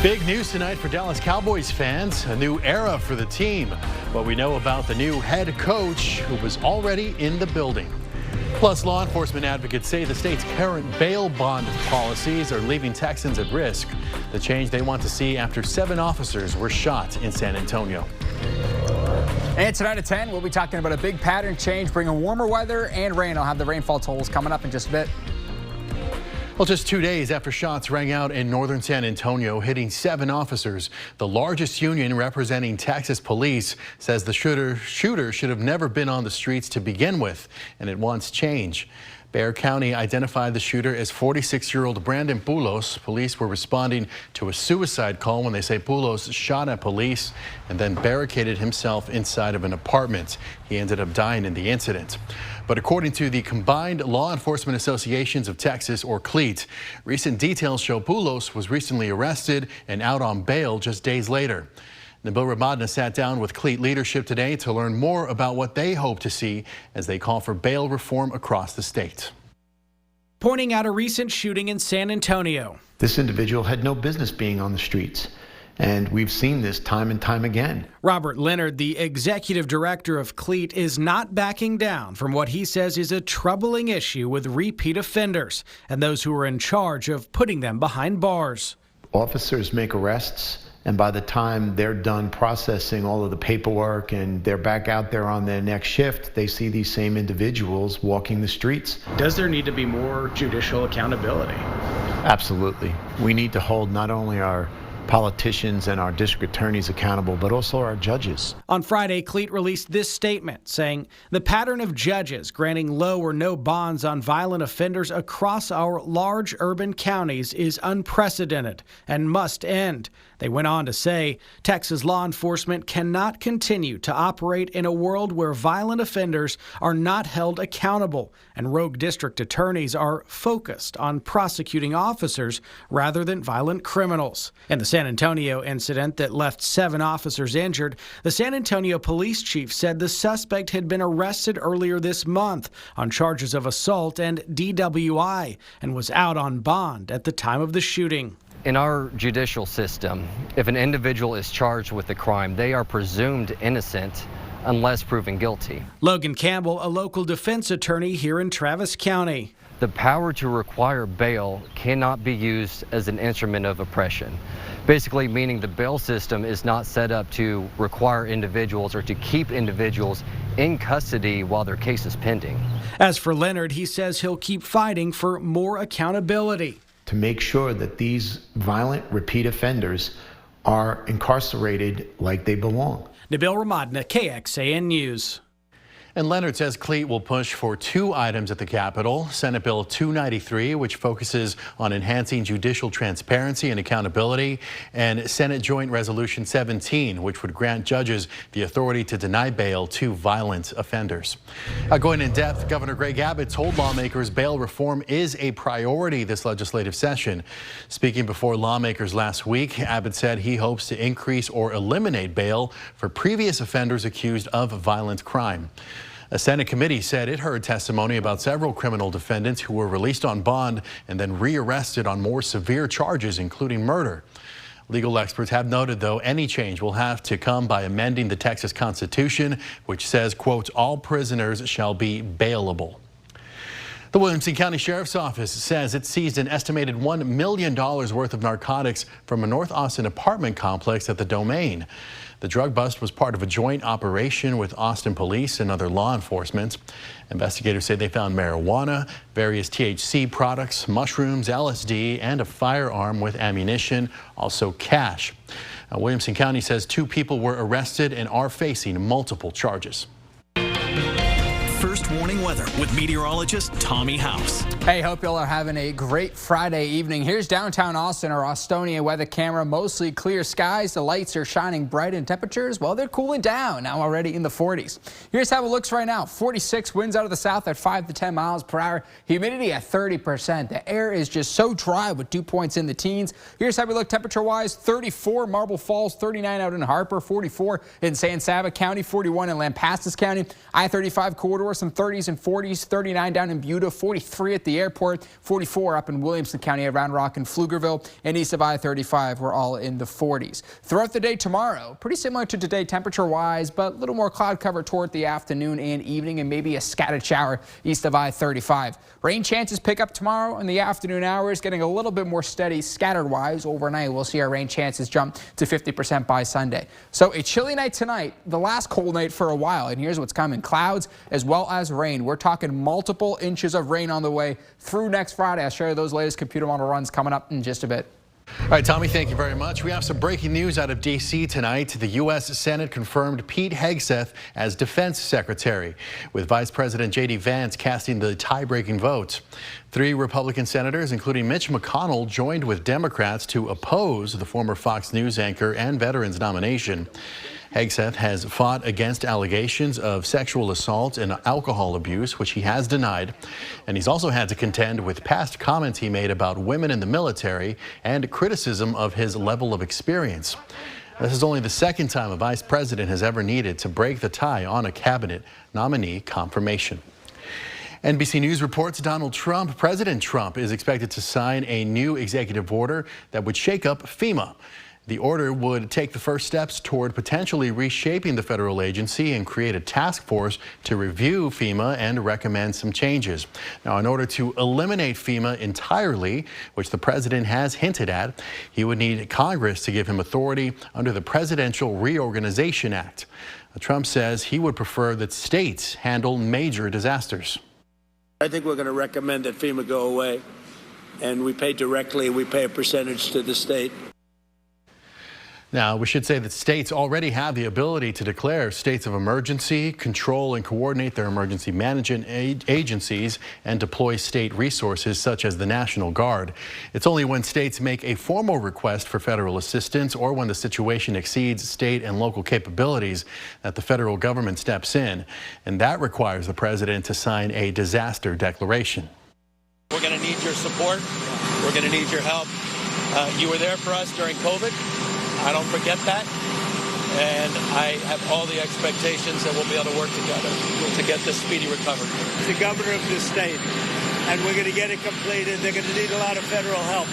Big news tonight for Dallas Cowboys fans, a new era for the team. What we know about the new head coach who was already in the building. Plus, law enforcement advocates say the state's current bail bond policies are leaving Texans at risk. The change they want to see after 7 officers were shot in San Antonio. And tonight at 10, we'll be talking about a big pattern change, bringing warmer weather and rain. I'll have the rainfall totals coming up in just a bit. Well, just 2 days after shots rang out in northern San Antonio, hitting 7 officers, the largest union representing Texas police says the shooter should have never been on the streets to begin with, and it wants change. Bexar County identified the shooter as 46-year-old Brandon Poulos. Police were responding to a suicide call when they say Poulos shot at police and then barricaded himself inside of an apartment. He ended up dying in the incident. But according to the Combined Law Enforcement Associations of Texas, or CLEAT, recent details show Poulos was recently arrested and out on bail just days later. Nabil Ramadna sat down with CLEAT leadership today to learn more about what they hope to see as they call for bail reform across the state. Pointing out a recent shooting in San Antonio. This individual had no business being on the streets, and we've seen this time and time again. Robert Leonard, the executive director of CLEAT, is not backing down from what he says is a troubling issue with repeat offenders and those who are in charge of putting them behind bars. Officers make arrests, and by the time they're done processing all of the paperwork and they're back out there on their next shift, they see these same individuals walking the streets. Does there need to be more judicial accountability? Absolutely. We need to hold not only our politicians and our district attorneys accountable, but also our judges. On Friday, CLEAT released this statement saying the pattern of judges granting low or no bonds on violent offenders across our large urban counties is unprecedented and must end. They went on to say Texas law enforcement cannot continue to operate in a world where violent offenders are not held accountable and rogue district attorneys are focused on prosecuting officers rather than violent criminals. In the San Antonio incident that left 7 officers injured, the San Antonio police chief said the suspect had been arrested earlier this month on charges of assault and DWI and was out on bond at the time of the shooting. In our judicial system, if an individual is charged with a crime, they are presumed innocent unless proven guilty. Logan Campbell, a local defense attorney here in Travis County. The power to require bail cannot be used as an instrument of oppression. Basically meaning the bail system is not set up to require individuals or to keep individuals in custody while their case is pending. As for Leonard, he says he'll keep fighting for more accountability. To make sure that these violent repeat offenders are incarcerated like they belong. Nabil Ramadna, KXAN News. And Leonard says CLEAT will push for 2 items at the Capitol. Senate Bill 293, which focuses on enhancing judicial transparency and accountability, and Senate Joint Resolution 17, which would grant judges the authority to deny bail to violent offenders. Going in depth, Governor Greg Abbott told lawmakers bail reform is a priority this legislative session. Speaking before lawmakers last week, Abbott said he hopes to increase or eliminate bail for previous offenders accused of violent crime. A Senate committee said it heard testimony about several criminal defendants who were released on bond and then rearrested on more severe charges, including murder. Legal experts have noted, though, any change will have to come by amending the Texas Constitution, which says, quote, all prisoners shall be bailable. The Williamson County Sheriff's Office says it seized an estimated $1 million worth of narcotics from a North Austin apartment complex at the Domain. The drug bust was part of a joint operation with Austin Police and other law enforcement. Investigators say they found marijuana, various THC products, mushrooms, LSD, and a firearm with ammunition, also cash. Now, Williamson County says 2 people were arrested and are facing multiple charges. First warning weather with meteorologist Tommy House. Hey, hope y'all are having a great Friday evening. Here's downtown Austin, our Austonia weather camera. Mostly clear skies. The lights are shining bright, and temperatures, well, they're cooling down now, already in the 40s. Here's how it looks right now. 46 winds out of the south at 5 to 10 miles per hour. Humidity at 30%. The air is just so dry with dew points in the teens. Here's how we look temperature-wise. 34 Marble Falls, 39 out in Harper, 44 in San Saba County, 41 in Lampasas County. I-35 corridor, some 30s and 40s, 39 down in Buda, 43 at the airport, 44 up in Williamson County at Round Rock and Pflugerville, and east of I-35. We're all in the 40s. Throughout the day tomorrow, pretty similar to today temperature-wise, but a little more cloud cover toward the afternoon and evening, and maybe a scattered shower east of I-35. Rain chances pick up tomorrow in the afternoon hours, getting a little bit more steady scattered-wise. Overnight, we'll see our rain chances jump to 50% by Sunday. So a chilly night tonight, the last cold night for a while, and here's what's coming. Clouds as well as rain. We're talking multiple inches of rain on the way through next Friday. I'll show you those latest computer model runs coming up in just a bit. All right, Tommy, thank you very much. We have some breaking news out of D.C. tonight. The U.S. Senate confirmed Pete Hegseth as Defense Secretary, with Vice President J.D. Vance casting the tie-breaking vote. 3 Republican senators, including Mitch McConnell, joined with Democrats to oppose the former Fox News anchor and veteran's nomination. Hegseth has fought against allegations of sexual assault and alcohol abuse, which he has denied. And he's also had to contend with past comments he made about women in the military and criticism of his level of experience. This is only the second time a vice president has ever needed to break the tie on a cabinet nominee confirmation. NBC News reports President Trump is expected to sign a new executive order that would shake up FEMA. The order would take the first steps toward potentially reshaping the federal agency and create a task force to review FEMA and recommend some changes. Now, in order to eliminate FEMA entirely, which the president has hinted at, he would need Congress to give him authority under the Presidential Reorganization Act. Trump says he would prefer that states handle major disasters. I think we're going to recommend that FEMA go away, and we pay directly. We pay a percentage to the state. Now, we should say that states already have the ability to declare states of emergency, control and coordinate their emergency management agencies, and deploy state resources such as the National Guard. It's only when states make a formal request for federal assistance or when the situation exceeds state and local capabilities that the federal government steps in. And that requires the president to sign a disaster declaration. We're going to need your support. We're going to need your help. You were there for us during COVID. I don't forget that, and I have all the expectations that we'll be able to work together to get this speedy recovery. The governor of the state, and we're going to get it completed. They're going to need a lot of federal help,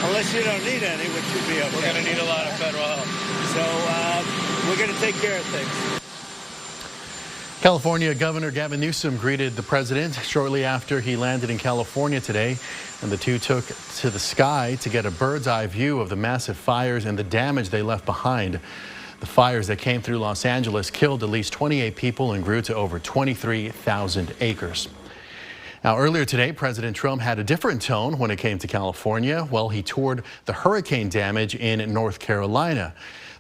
unless you don't need any, which would be okay. We're going to need a lot of federal help. So we're going to take care of things. California Governor Gavin Newsom greeted the president shortly after he landed in California today, and the two took to the sky to get a bird's eye view of the massive fires and the damage they left behind. The fires that came through Los Angeles killed at least 28 people and grew to over 23,000 acres. Now, earlier today, President Trump had a different tone when it came to California. Well, he toured the hurricane damage in North Carolina.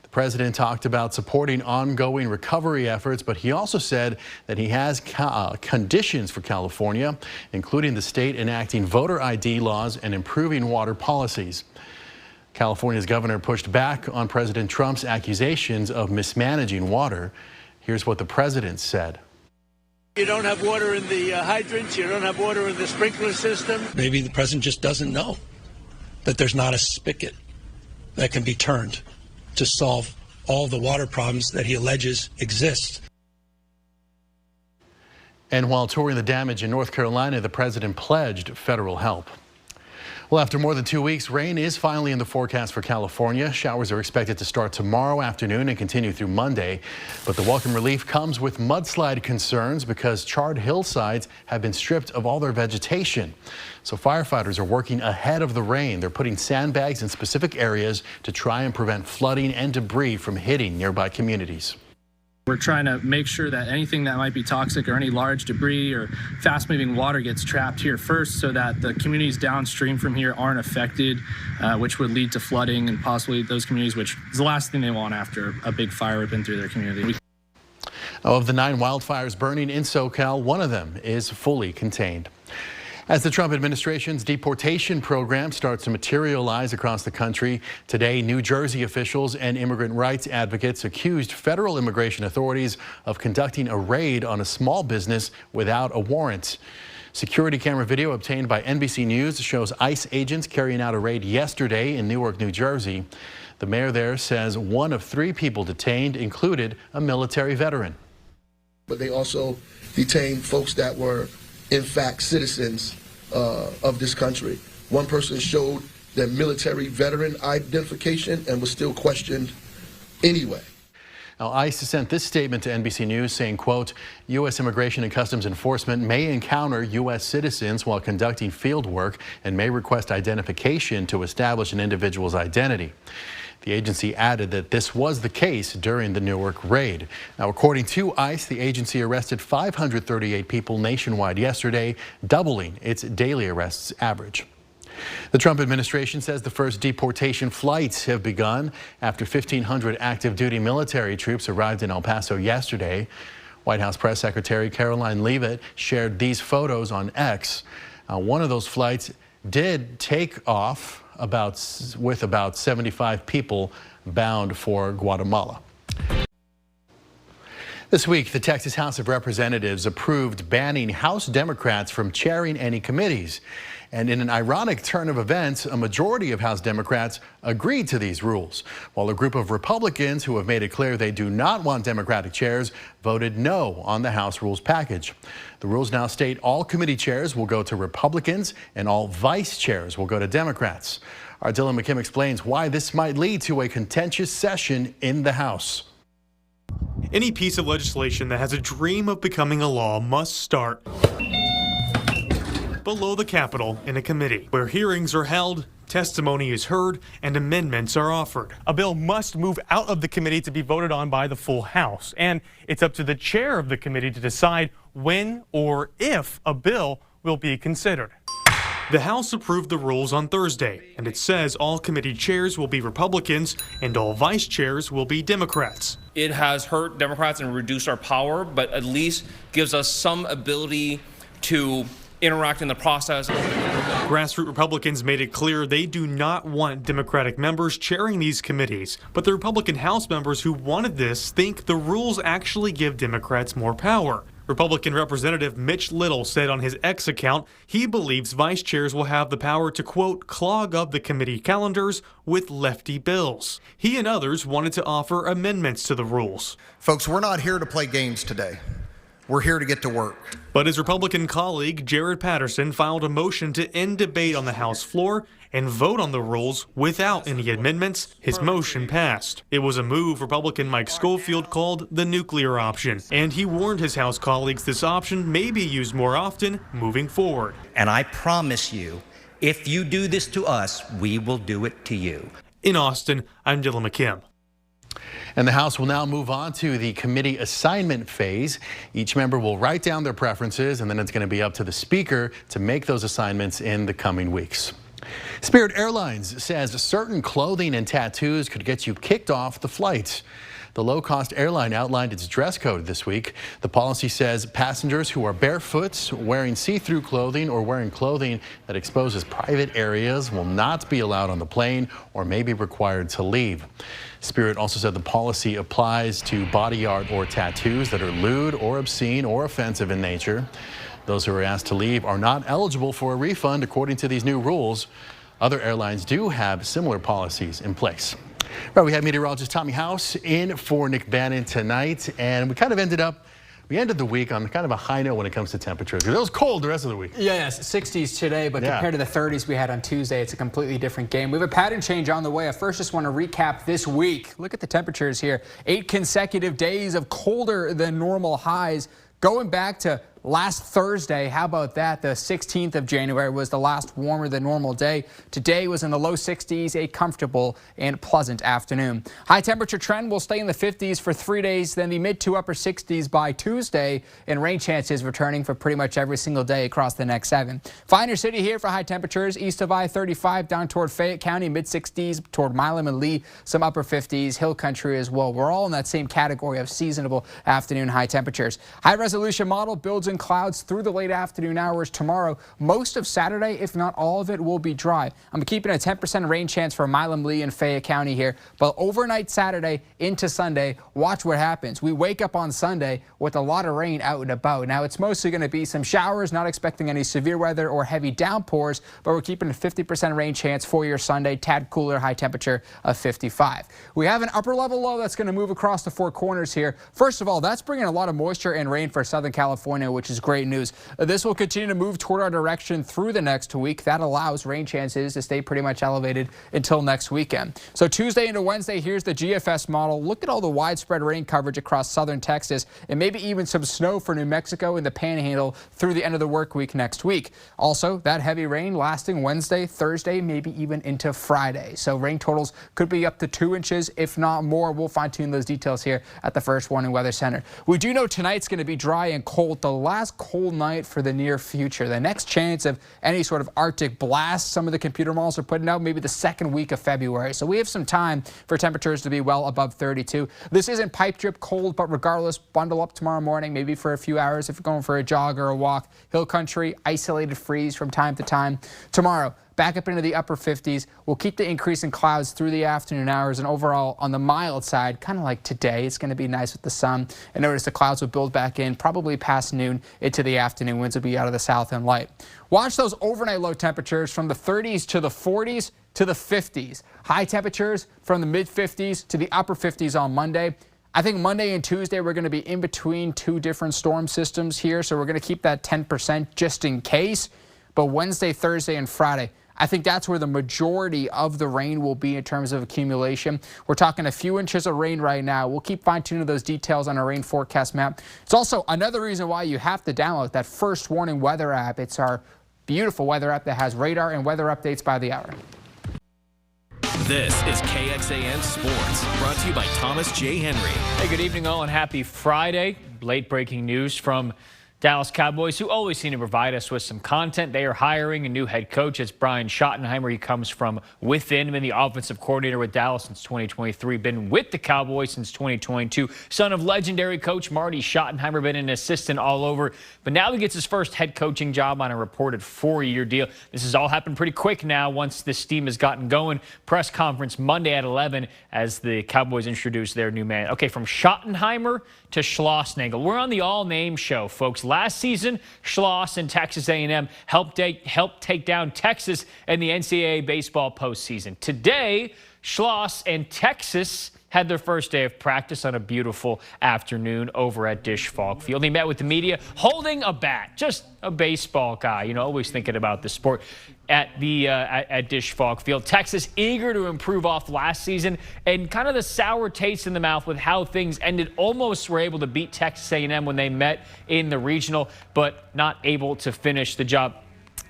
The president talked about supporting ongoing recovery efforts, but he also said that he has conditions for California, including the state enacting voter ID laws and improving water policies. California's governor pushed back on President Trump's accusations of mismanaging water. Here's what the president said. You don't have water in the hydrants. You don't have water in the sprinkler system. Maybe the president just doesn't know that there's not a spigot that can be turned to solve all the water problems that he alleges exist. And while touring the damage in North Carolina, the president pledged federal help. Well, after more than 2 weeks, rain is finally in the forecast for California. Showers are expected to start tomorrow afternoon and continue through Monday. But the welcome relief comes with mudslide concerns because charred hillsides have been stripped of all their vegetation. So firefighters are working ahead of the rain. They're putting sandbags in specific areas to try and prevent flooding and debris from hitting nearby communities. We're trying to make sure that anything that might be toxic or any large debris or fast-moving water gets trapped here first so that the communities downstream from here aren't affected, which would lead to flooding and possibly those communities, which is the last thing they want after a big fire ripping through their community. Of the 9 wildfires burning in SoCal, one of them is fully contained. As the Trump administration's deportation program starts to materialize across the country, today New Jersey officials and immigrant rights advocates accused federal immigration authorities of conducting a raid on a small business without a warrant. Security camera video obtained by NBC News shows ICE agents carrying out a raid yesterday in Newark, New Jersey. The mayor there says one of 3 people detained included a military veteran. But they also detained folks that were, in fact, citizens of this country. One person showed their military veteran identification and was still questioned anyway. Now, ICE sent this statement to NBC News saying, quote, U.S. Immigration and Customs Enforcement may encounter U.S. citizens while conducting field work and may request identification to establish an individual's identity. The agency added that this was the case during the Newark raid. Now, according to ICE, the agency arrested 538 people nationwide yesterday, doubling its daily arrests average. The Trump administration says the first deportation flights have begun after 1,500 active duty military troops arrived in El Paso yesterday. White House Press Secretary Caroline Leavitt shared these photos on X. One of those flights did take off with about 75 people bound for Guatemala. This week, the Texas House of Representatives approved banning House Democrats from chairing any committees. And in an ironic turn of events, a majority of House Democrats agreed to these rules, while a group of Republicans who have made it clear they do not want Democratic chairs voted no on the House rules package. The rules now state all committee chairs will go to Republicans and all vice chairs will go to Democrats. Our Dylan McKim explains why this might lead to a contentious session in the House. Any piece of legislation that has a dream of becoming a law must start below the Capitol in a committee, where hearings are held, testimony is heard, and amendments are offered. A bill must move out of the committee to be voted on by the full House, and it's up to the chair of the committee to decide when or if a bill will be considered. The House approved the rules on Thursday, and it says all committee chairs will be Republicans and all vice chairs will be Democrats. It has hurt Democrats and reduced our power, but at least gives us some ability to interact in the process. Grassroots Republicans made it clear they do not want Democratic members chairing these committees, but the Republican House members who wanted this think the rules actually give Democrats more power. Republican Representative Mitch Little said on his X account he believes vice chairs will have the power to, quote, clog up the committee calendars with lefty bills. He and others wanted to offer amendments to the rules. Folks, we're not here to play games today. We're here to get to work. But his Republican colleague, Jared Patterson, filed a motion to end debate on the House floor and vote on the rules without any amendments. His motion passed. It was a move Republican Mike Schofield called the nuclear option, and he warned his House colleagues this option may be used more often moving forward. And I promise you, if you do this to us, we will do it to you. In Austin, I'm Dylan McKim. And the House will now move on to the committee assignment phase. Each member will write down their preferences, and then it's going to be up to the Speaker to make those assignments in the coming weeks. Spirit Airlines says certain clothing and tattoos could get you kicked off the flight. The low-cost airline outlined its dress code this week. The policy says passengers who are barefoot, wearing see-through clothing, or wearing clothing that exposes private areas will not be allowed on the plane or may be required to leave. Spirit also said the policy applies to body art or tattoos that are lewd or obscene or offensive in nature. Those who are asked to leave are not eligible for a refund according to these new rules. Other airlines do have similar policies in place. Right, we had meteorologist Tommy House in for Nick Bannon tonight, and we ended the week on kind of a high note when it comes to temperatures. It was cold the rest of the week. Yes, 60s today, but compared to the 30s we had on Tuesday, it's a completely different game. We have a pattern change on the way. I first just want to recap this week. Look at the temperatures here. 8 consecutive days of colder than normal highs. Going back to last Thursday, how about that? The 16th of January was the last warmer than normal day. Today was in the low 60s, a comfortable and pleasant afternoon. High temperature trend will stay in the 50s for 3 days, then the mid to upper 60s by Tuesday, and rain chances returning for pretty much every single day across the next 7. Finer city here for high temperatures, east of I-35 down toward Fayette County, mid 60s toward Milam and Lee, some upper 50s, hill country as well. We're all in that same category of seasonable afternoon high temperatures. High resolution model builds in increasing clouds through the late afternoon hours tomorrow. Most of Saturday, if not all of it, will be dry. I'm keeping a 10% rain chance for Milam, Lee, and Fayette County here. But overnight Saturday into Sunday, watch what happens. We wake up on Sunday with a lot of rain out and about. Now, it's mostly going to be some showers, not expecting any severe weather or heavy downpours, but we're keeping a 50% rain chance for your Sunday. Tad cooler, high temperature of 55. We have an upper level low that's going to move across the four corners here. First of all, that's bringing a lot of moisture and rain for Southern California, which is great news. This will continue to move toward our direction through the next week. That allows rain chances to stay pretty much elevated until next weekend. So Tuesday into Wednesday, here's the GFS model. Look at all the widespread rain coverage across southern Texas and maybe even some snow for New Mexico and the Panhandle through the end of the work week next week. Also, that heavy rain lasting Wednesday, Thursday, maybe even into Friday. So rain totals could be up to 2 inches, if not more. We'll fine-tune those details here at the First Warning Weather Center. We do know tonight's going to be dry and cold, the last cold night for the near future. The next chance of any sort of Arctic blast, some of the computer models are putting out maybe the second week of February. So we have some time for temperatures to be well above 32. This isn't pipe drip cold, but regardless, bundle up tomorrow morning, maybe for a few hours if you're going for a jog or a walk. Hill country, isolated freeze from time to time. Tomorrow, back up into the upper 50s. We'll keep the increase in clouds through the afternoon hours, and overall on the mild side, kind of like today, it's going to be nice with the sun. And notice the clouds will build back in probably past noon into the afternoon. Winds will be out of the south and light. Watch those overnight low temperatures from the 30s to the 40s to the 50s. High temperatures from the mid 50s to the upper 50s on Monday. I think Monday and Tuesday we're going to be in between two different storm systems here, so we're going to keep that 10% just in case. But Wednesday, Thursday, and Friday, I think that's where the majority of the rain will be in terms of accumulation. We're talking a few inches of rain right now. We'll keep fine-tuning those details on our rain forecast map. It's also another reason why you have to download that First Warning Weather app. It's our beautiful weather app that has radar and weather updates by the hour. This is KXAN Sports, brought to you by Thomas J. Henry. Hey, good evening all and happy Friday. Late breaking news from Dallas Cowboys, who always seem to provide us with some content. They are hiring a new head coach. It's Brian Schottenheimer. He comes from within, been the offensive coordinator with Dallas since 2023, been with the Cowboys since 2022. Son of legendary coach Marty Schottenheimer, been an assistant all over. But now he gets his first head coaching job on a reported 4-year deal. This has all happened pretty quick now once this team has gotten going. Press conference Monday at 11 as the Cowboys introduce their new man. Okay, from Schottenheimer to Schlossnagle. We're on the all-name show, folks. Last season, Schloss and Texas A&M helped take down Texas in the NCAA baseball postseason. Today, Schloss and Texas had their first day of practice on a beautiful afternoon over at Dish Falk Field. They met with the media holding a bat, just a baseball guy, you know, always thinking about the sport at Dish Falk Field. Texas eager to improve off last season and kind of the sour taste in the mouth with how things ended. Almost were able to beat Texas A&M when they met in the regional, but not able to finish the job.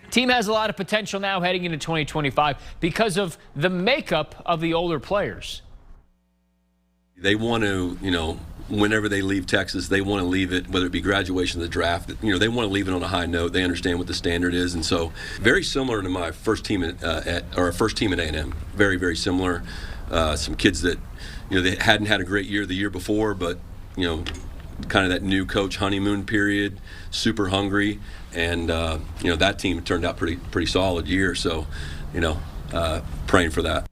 Team has a lot of potential now heading into 2025 because of the makeup of the older players. They want to, you know, whenever they leave Texas, they want to leave it, whether it be graduation or the draft, you know, they want to leave it on a high note. They understand what the standard is. And so very similar to my first team at A&M. Very, very similar. Some kids that, you know, they hadn't had a great year the year before, but, you know, kind of that new coach honeymoon period, super hungry. And, you know, that team turned out pretty solid year. So, you know, praying for that.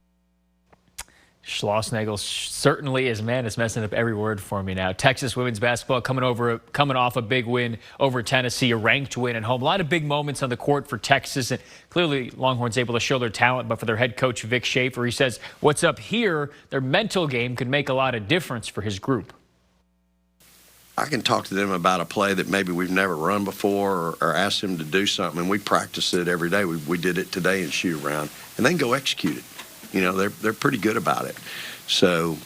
Schlossnagle certainly is, man, it's messing up every word for me now. Texas women's basketball coming off a big win over Tennessee, a ranked win at home. A lot of big moments on the court for Texas, and clearly Longhorns able to show their talent. But for their head coach, Vic Schaefer, he says what's up here, their mental game could make a lot of difference for his group. I can talk to them about a play that maybe we've never run before or ask them to do something, and we practice it every day. We did it today in shoot around, and they can go execute it. You know, they're pretty good about it. So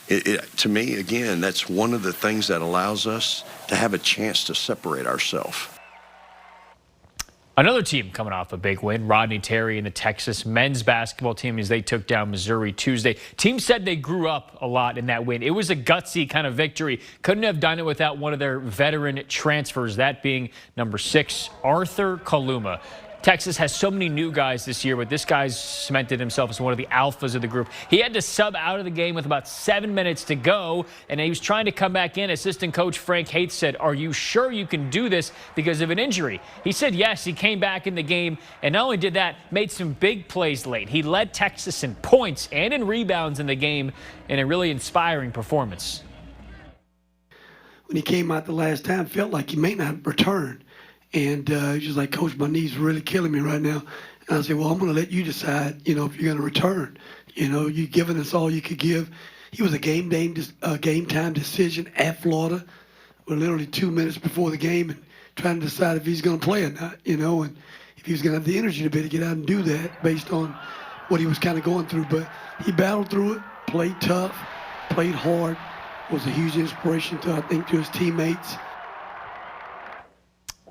to me, again, that's one of the things that allows us to have a chance to separate ourselves. Another team coming off a big win, Rodney Terry and the Texas men's basketball team, as they took down Missouri Tuesday. Team said they grew up a lot in that win. It was a gutsy kind of victory. Couldn't have done it without one of their veteran transfers, that being number 6, Arthur Kaluma. Texas has so many new guys this year, but this guy's cemented himself as one of the alphas of the group. He had to sub out of the game with about 7 minutes to go, and he was trying to come back in. Assistant coach Frank Haith said, "Are you sure you can do this because of an injury?" He said yes. He came back in the game, and not only did that, made some big plays late. He led Texas in points and in rebounds in the game in a really inspiring performance. When he came out the last time, felt like he may not return. And he was just like, "Coach, my knee's really killing me right now." And I said, "Well, I'm going to let you decide, if you're going to return. You've given us all you could give." He was a game time decision at Florida. We're literally 2 minutes before the game and trying to decide if he's going to play or not, and if he was going to have the energy to be able to get out and do that based on what he was kind of going through. But he battled through it, played tough, played hard, was a huge inspiration to his teammates.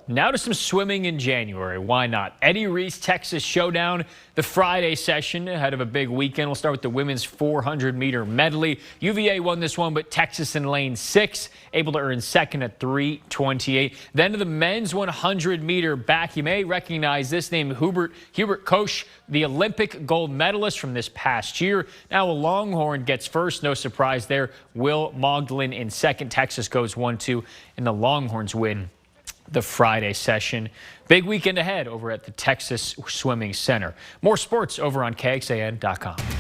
Now to some swimming in January. Why not? Eddie Reese Texas Showdown, the Friday session ahead of a big weekend. We'll start with the women's 400-meter medley. UVA won this one, but Texas in lane 6, able to earn second at 3:28. Then to the men's 100-meter back. You may recognize this name, Hubert Koch, the Olympic gold medalist from this past year. Now a Longhorn gets first. No surprise there. Will Magdalene in second. Texas goes 1-2, and the Longhorns win the Friday session. Big weekend ahead over at the Texas Swimming Center. More sports over on KXAN.com.